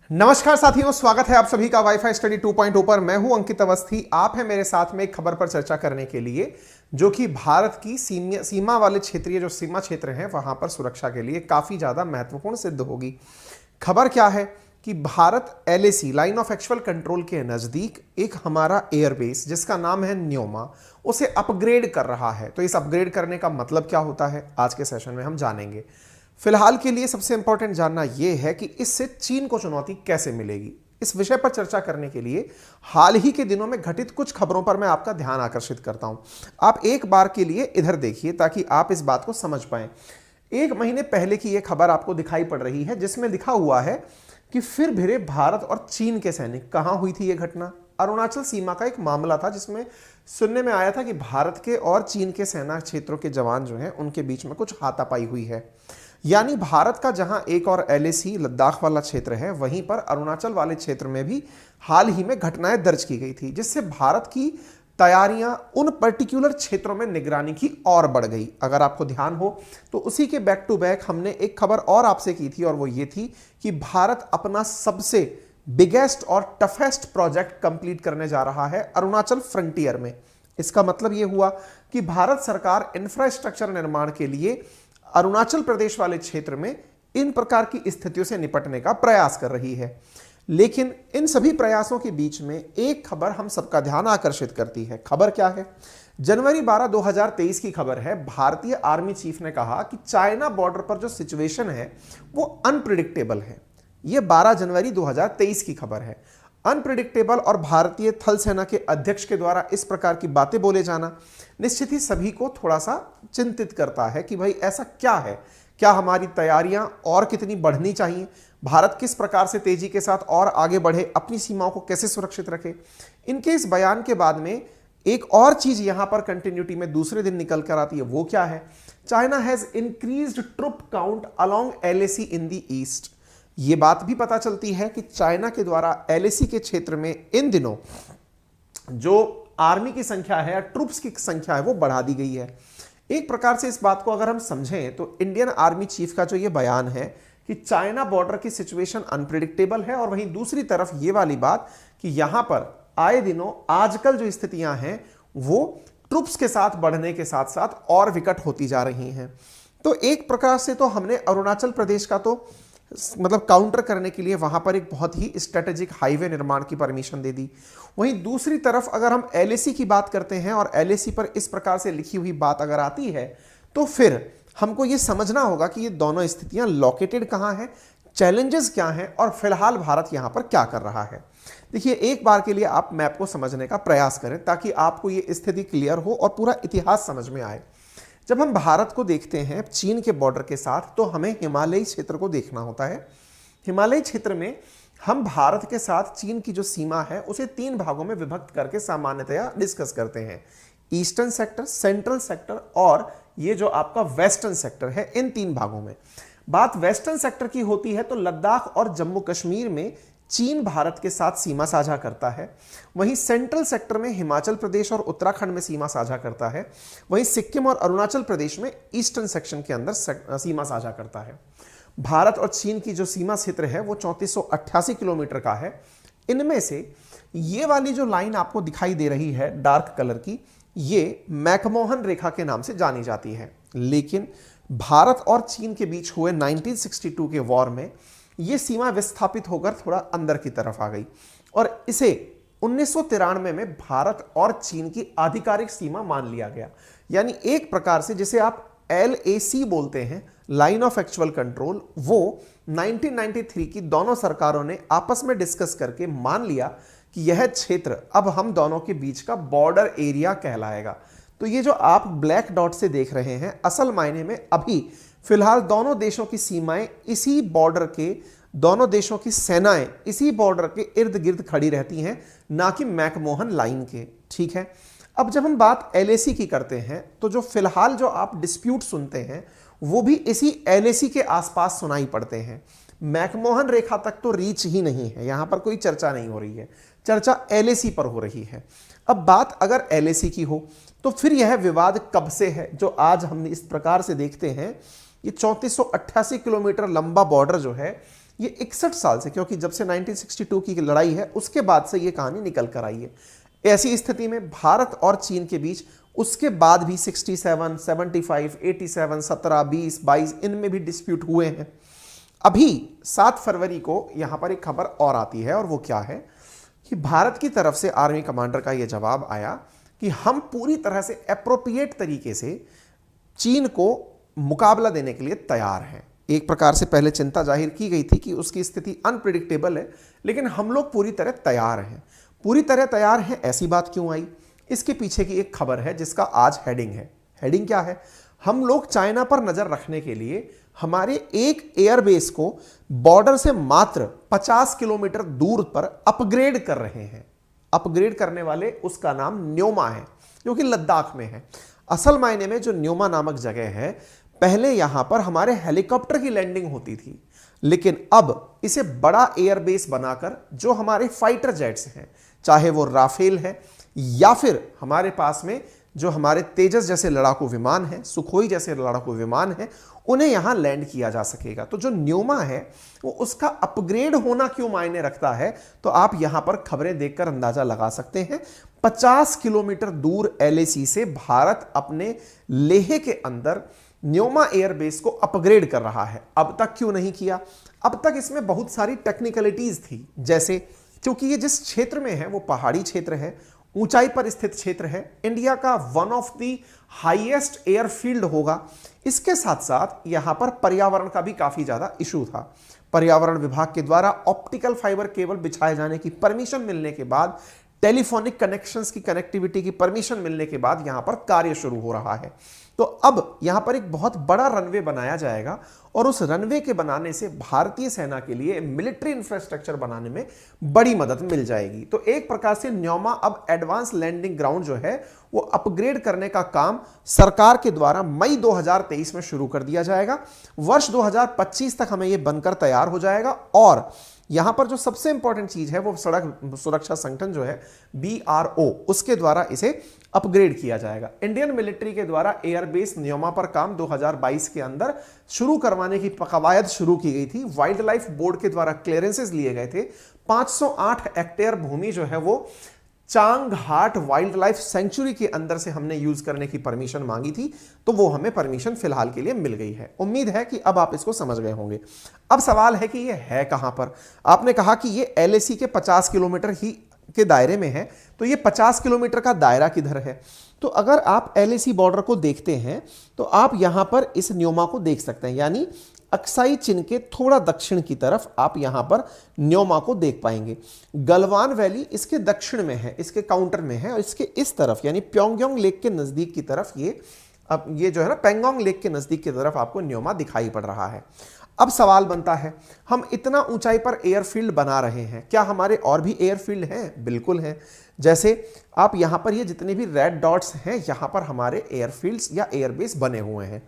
नमस्कार साथियों, स्वागत है आप सभी का वाईफाई स्टडी 2.0 पर। मैं हूं अंकित अवस्थी। आप हैं मेरे साथ में एक खबर पर चर्चा करने के लिए जो कि भारत की सीमा वाले क्षेत्रीय जो सीमा क्षेत्र हैं वहां पर सुरक्षा के लिए काफी ज्यादा महत्वपूर्ण सिद्ध होगी। खबर क्या है कि Bharat LAC line of actual control के नजदीक एक हमारा एयरबेस जिसका नाम है न्योमा, उसे अपग्रेड कर रहा है। तो इस अपग्रेड करने का मतलब क्या होता है आज के सेशन में हम जानेंगे। फिलहाल के लिए सबसे इंपॉर्टेंट जानना यह है कि इससे चीन को चुनौती कैसे मिलेगी। इस विषय पर चर्चा करने के लिए हाल ही के दिनों में घटित कुछ खबरों पर मैं आपका ध्यान आकर्षित करता हूं। आप एक बार के लिए इधर देखिए ताकि आप इस बात को समझ पाएं। एक महीने पहले की यह खबर आपको दिखाई पड़ रही है जिसमें लिखा हुआ है कि फिर भिड़े भारत और चीन के सैनिक। कहां हुई थी यह घटना? अरुणाचल सीमा का एक मामला था जिसमें सुनने में आया था कि भारत के और चीन के सेना क्षेत्रों के जवान जो हैं उनके बीच में कुछ हाथापाई हुई है। यानी भारत का जहां एक और एलएसी लद्दाख वाला क्षेत्र है, वहीं पर अरुणाचल वाले क्षेत्र में भी हाल ही में घटनाएं दर्ज की गई थी, जिससे भारत की तैयारियां उन पर्टिकुलर क्षेत्रों में निगरानी की और बढ़ गई। अगर आपको ध्यान हो तो उसी के बैक टू बैक हमने एक खबर और आपसे की थी और वो ये थी कि भारत अपना सबसे बिगेस्ट और टफेस्ट प्रोजेक्ट कंप्लीट करने जा रहा है अरुणाचल फ्रंटियर में। इसका मतलब यह हुआ कि भारत सरकार इंफ्रास्ट्रक्चर निर्माण के लिए अरुणाचल प्रदेश वाले क्षेत्र में इन प्रकार की स्थितियों से निपटने का प्रयास कर रही है। लेकिन इन सभी प्रयासों के बीच में एक खबर हम सबका ध्यान आकर्षित करती है। खबर क्या है? जनवरी 12, 2023 की खबर है। भारतीय आर्मी चीफ ने कहा कि चाइना बॉर्डर पर जो सिचुएशन है वो अनप्रिडिक्टेबल है। यह 12 जनवरी 2023 की खबर है। अनप्रिडिक्टेबल और भारतीय थल सेना के अध्यक्ष के द्वारा इस प्रकार की बातें बोले जाना निश्चित ही सभी को थोड़ा सा चिंतित करता है कि भाई ऐसा क्या है, क्या हमारी तैयारियां और कितनी बढ़नी चाहिए, भारत किस प्रकार से तेजी के साथ और आगे बढ़े, अपनी सीमाओं को कैसे सुरक्षित रखे। इनके इस बयान के बाद में एक और चीज यहां पर कंटिन्यूटी में दूसरे दिन निकल कर आती है। वो क्या है? China has increased troop count along LAC in the east. यह बात भी पता चलती है कि चाइना के द्वारा एलएसी के क्षेत्र में इन दिनों जो आर्मी की संख्या है, ट्रूप्स की संख्या है, वो बढ़ा दी गई है। एक प्रकार से इस बात को अगर हम समझें तो इंडियन आर्मी चीफ का जो ये बयान है कि चाइना बॉर्डर की सिचुएशन अनप्रिडिक्टेबल है, और वहीं दूसरी तरफ ये वाली बात कि यहां पर आए दिनों आजकल जो स्थितियां हैं वो ट्रूप्स के साथ बढ़ने के साथ साथ और विकट होती जा रही हैं। तो एक प्रकार से तो हमने अरुणाचल प्रदेश का तो मतलब काउंटर करने के लिए वहां पर एक बहुत ही स्ट्रेटेजिक हाईवे निर्माण की परमिशन दे दी। वहीं दूसरी तरफ अगर हम एलएसी की बात करते हैं और एलएसी पर इस प्रकार से लिखी हुई बात अगर आती है तो फिर हमको यह समझना होगा कि ये दोनों स्थितियां लोकेटेड कहां हैं, चैलेंजेस क्या हैं और फिलहाल भारत यहां पर क्या कर रहा है। देखिए, एक बार के लिए आप मैप को समझने का प्रयास करें ताकि आपको ये स्थिति क्लियर हो और पूरा इतिहास समझ में आए। जब हम भारत को देखते हैं चीन के बॉर्डर के साथ तो हमें हिमालयी क्षेत्र को देखना होता है। हिमालयी क्षेत्र में हम भारत के साथ चीन की जो सीमा है उसे 3 भागों में विभक्त करके सामान्यतया डिस्कस करते हैं। ईस्टर्न सेक्टर, सेंट्रल सेक्टर और ये जो आपका वेस्टर्न सेक्टर है। इन 3 भागों में बात वेस्टर्न सेक्टर की होती है तो लद्दाख और जम्मू कश्मीर में चीन भारत के साथ सीमा साझा करता है। वहीं सेंट्रल सेक्टर में हिमाचल प्रदेश और उत्तराखंड में सीमा साझा करता है। वहीं सिक्किम और अरुणाचल प्रदेश में ईस्टर्न सेक्शन के अंदर सीमा साझा करता है। भारत और चीन की जो सीमा क्षेत्र है वो 3488 किलोमीटर का है। इनमें से ये वाली जो लाइन आपको दिखाई दे रही है डार्क कलर की, ये मैकमोहन रेखा के नाम से जानी जाती है। लेकिन भारत और चीन के बीच हुए 1962 के वॉर में यह सीमा विस्थापित होकर थोड़ा अंदर की तरफ आ गई और इसे 1993 में भारत और चीन की आधिकारिक सीमा मान लिया गया। यानी एक प्रकार से जिसे आप LAC बोलते हैं, लाइन ऑफ एक्चुअल कंट्रोल, वो 1993 की दोनों सरकारों ने आपस में डिस्कस करके मान लिया कि यह क्षेत्र अब हम दोनों के बीच का बॉर्डर एरिया कहलाएगा। तो ये जो आप ब्लैक डॉट से देख रहे हैं असल मायने में अभी फिलहाल दोनों देशों की सीमाएं इसी बॉर्डर के, दोनों देशों की सेनाएं इसी बॉर्डर के इर्द गिर्द खड़ी रहती हैं, ना कि मैकमोहन लाइन के। ठीक है, अब जब हम बात LAC की करते हैं तो जो फिलहाल जो आप डिस्प्यूट सुनते हैं वो भी इसी LAC के आसपास सुनाई पड़ते हैं। मैकमोहन रेखा तक तो रीच ही नहीं है, यहां पर कोई चर्चा नहीं हो रही है, चर्चा LAC पर हो रही है। अब बात अगर LAC की हो तो फिर यह विवाद कब से है जो आज हम इस प्रकार से देखते हैं। ये 3488 किलोमीटर लंबा बॉर्डर जो है ये 61 साल से, क्योंकि जब से 1962 की लड़ाई है उसके बाद से ये कहानी निकल कर आई है। ऐसी स्थिति में भारत और चीन के बीच उसके बाद भी 67, 75, 87, 17, 20, 22 इनमें भी डिस्प्यूट हुए हैं। अभी 7 फरवरी को यहां पर एक खबर और आती है, और वो क्या है कि भारत की तरफ से आर्मी कमांडर का यह जवाब आया कि हम पूरी तरह से एप्रोप्रिएट तरीके से चीन को मुकाबला देने के लिए तैयार हैं। एक प्रकार से पहले चिंता जाहिर की गई थी कि उसकी स्थिति अनप्रिडिक्टेबल है, लेकिन हम लोग पूरी तरह तैयार हैं। पूरी तरह तैयार हैं, ऐसी बात क्यों आई? इसके पीछे की एक खबर है जिसका आज हेडिंग है। हेडिंग क्या है? हम लोग चाइना पर नजर रखने के लिए हमारे एक एयरबेस को बॉर्डर से मात्र 50 किलोमीटर दूर पर अपग्रेड कर रहे हैं। अपग्रेड करने वाले उसका नाम न्योमा है, जो कि लद्दाख में है। असल मायने में जो न्योमा नामक जगह है, पहले यहां पर हमारे हेलीकॉप्टर की लैंडिंग होती थी, लेकिन अब इसे बड़ा एयरबेस बनाकर जो हमारे फाइटर जेट्स हैं, चाहे वो राफेल है या फिर हमारे पास में जो हमारे तेजस जैसे लड़ाकू विमान हैं, सुखोई जैसे लड़ाकू विमान हैं, उन्हें यहां लैंड किया जा सकेगा। तो जो न्योमा है वो उसका अपग्रेड होना क्यों मायने रखता है, तो आप यहां पर खबरें देखकर अंदाजा लगा सकते हैं। 50 किलोमीटर दूर LAC से भारत अपने लेह के अंदर न्योमा एयरबेस को अपग्रेड कर रहा है। अब तक क्यों नहीं किया? अब तक इसमें बहुत सारी टेक्निकलिटीज थी, जैसे क्योंकि ये जिस क्षेत्र में है वो पहाड़ी क्षेत्र है, ऊंचाई पर स्थित क्षेत्र है, इंडिया का one of the highest airfield होगा। इसके साथ साथ यहां पर पर्यावरण का भी काफी ज्यादा इशू था। पर्यावरण विभाग के द्वारा ऑप्टिकल फाइबर केबल बिछाए जाने की परमिशन मिलने के बाद, टेलीफोनिक कनेक्शंस की कनेक्टिविटी की परमिशन मिलने के बाद यहां पर कार्य शुरू हो रहा है। तो अब यहां पर एक बहुत बड़ा रनवे बनाया जाएगा, और उस रनवे के बनाने से भारतीय सेना के लिए मिलिट्री इंफ्रास्ट्रक्चर बनाने में बड़ी मदद मिल जाएगी। तो एक प्रकार से न्योमा अब एडवांस लैंडिंग ग्राउंड जो है वो अपग्रेड करने का काम सरकार के द्वारा मई 2023 में शुरू कर दिया जाएगा। वर्ष 2025 तक हमें यह बनकर तैयार हो जाएगा, और यहां पर जो सबसे इंपॉर्टेंट चीज है वो सड़क सुरक्षा संगठन जो है BRO, उसके द्वारा इसे अपग्रेड किया जाएगा। इंडियन मिलिट्री के द्वारा एयरबेस न्योमा पर काम 2022 के अंदर शुरू करवाने की कवायद शुरू की गई थी। वाइल्ड लाइफ बोर्ड के द्वारा क्लियरेंसेस लिए गए थे। 508 हेक्टेयर भूमि जो है वो चांगहाट वाइल्ड लाइफ सेंचुरी के अंदर से हमने यूज करने की परमिशन मांगी थी, तो वो हमें परमिशन फिलहाल के लिए मिल गई है। उम्मीद है कि अब आप इसको समझ गए होंगे। अब सवाल है कि ये है कहां पर? आपने कहा कि ये LAC के 50 किलोमीटर ही के दायरे में है, तो ये 50 किलोमीटर का दायरा किधर है? तो अगर आप LAC बॉर्डर को देखते हैं तो आप यहां पर इस न्योमा को देख सकते हैं, यानी अक्साई चीन के थोड़ा दक्षिण की तरफ आप यहां पर न्योमा को देख पाएंगे। गलवान वैली इसके दक्षिण में है, इसके काउंटर में है, और इसके इस तरफ यानी प्योंगयांग लेक के नजदीक की तरफ ये जो है ना पेंगोंग लेक के नजदीक की तरफ आपको न्योमा दिखाई पड़ रहा है। अब सवाल बनता है, हम इतना ऊंचाई पर एयरफील्ड बना रहे हैं, क्या हमारे और भी एयरफील्ड हैं? बिल्कुल हैं। जैसे आप यहां पर ये जितने भी रेड डॉट्स हैं, यहां पर हमारे एयरफील्ड्स या एयरबेस बने हुए हैं।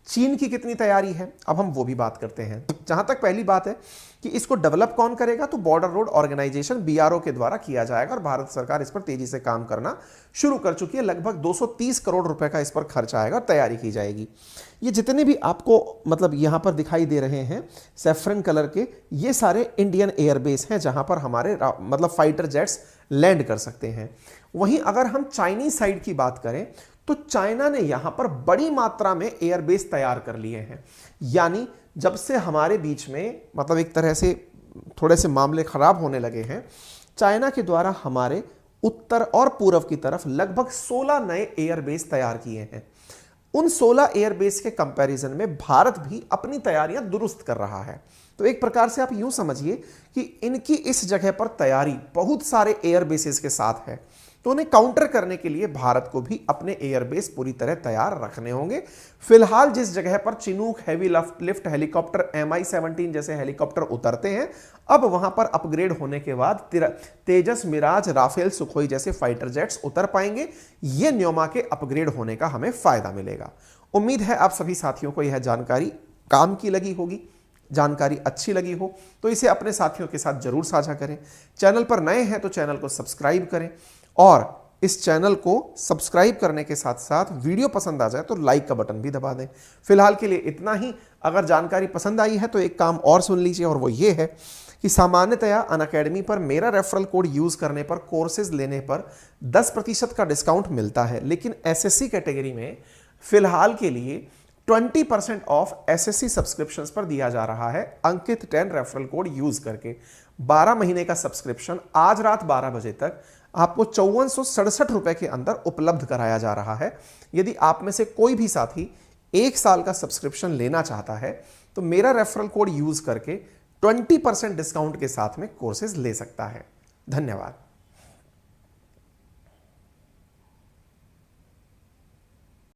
चीन की कितनी तैयारी है, अब हम वो भी बात करते हैं। जहां तक पहली बात है कि इसको डेवलप कौन करेगा, तो बॉर्डर रोड ऑर्गेनाइजेशन BRO के द्वारा किया जाएगा, और भारत सरकार इस पर तेजी से काम करना शुरू कर चुकी है। लगभग 230 करोड़ रुपए का इस पर खर्च आएगा और तैयारी की जाएगी। ये जितने भी आपको मतलब यहां पर दिखाई दे रहे हैं सैफरन कलर के, ये सारे इंडियन एयरबेस हैं जहां पर हमारे मतलब फाइटर जेट्स लैंड कर सकते हैं। वहीं अगर हम चाइनीज साइड की बात करें तो चाइना ने यहां पर बड़ी मात्रा में एयरबेस तैयार कर लिए हैं। यानी जब से हमारे बीच में मतलब एक तरह से थोड़े से मामले खराब होने लगे हैं, चाइना के द्वारा हमारे उत्तर और पूर्व की तरफ लगभग 16 नए एयरबेस तैयार किए हैं। उन 16 एयरबेस के कंपैरिजन में भारत भी अपनी तैयारियां दुरुस्त कर रहा है। तो एक प्रकार से आप यूं समझिए कि इनकी इस जगह पर तैयारी बहुत सारे एयरबेसेस के साथ है, तो उन्हें काउंटर करने के लिए भारत को भी अपने एयरबेस पूरी तरह तैयार रखने होंगे। फिलहाल जिस जगह पर Chinook heavy lift helicopter MI-17 जैसे हेलीकॉप्टर उतरते हैं, अब वहां पर अपग्रेड होने के बाद तेजस, मिराज, राफेल, सुखोई जैसे फाइटर जेट्स उतर पाएंगे। यह न्योमा के अपग्रेड होने का हमें फायदा मिलेगा। उम्मीद है आप सभी साथियों को यह जानकारी काम की लगी होगी, जानकारी अच्छी लगी हो तो इसे अपने साथियों के साथ जरूर साझा करें। चैनल पर नए हैं तो चैनल को सब्सक्राइब करें, और इस चैनल को सब्सक्राइब करने के साथ साथ वीडियो पसंद आ जाए तो लाइक का बटन भी दबा दें। फिलहाल के लिए इतना ही। अगर जानकारी पसंद आई है तो एक काम और सुन लीजिए, और वो ये है कि सामान्यतया अनअकैडमी पर मेरा रेफरल कोड यूज करने पर, कोर्सेज लेने पर 10% का डिस्काउंट मिलता है, लेकिन एसएससी कैटेगरी में फिलहाल के लिए 20% ऑफ एसएससी सब्सक्रिप्शंस पर दिया जा रहा है अंकित 10 रेफरल कोड यूज करके। 12 महीने का सब्सक्रिप्शन आज रात 12 बजे तक आपको 5467 रुपए के अंदर उपलब्ध कराया जा रहा है। यदि आप में से कोई भी साथी 1 साल का सब्सक्रिप्शन लेना चाहता है तो मेरा रेफरल कोड यूज करके 20% डिस्काउंट के साथ में कोर्सेज ले सकता है। धन्यवाद।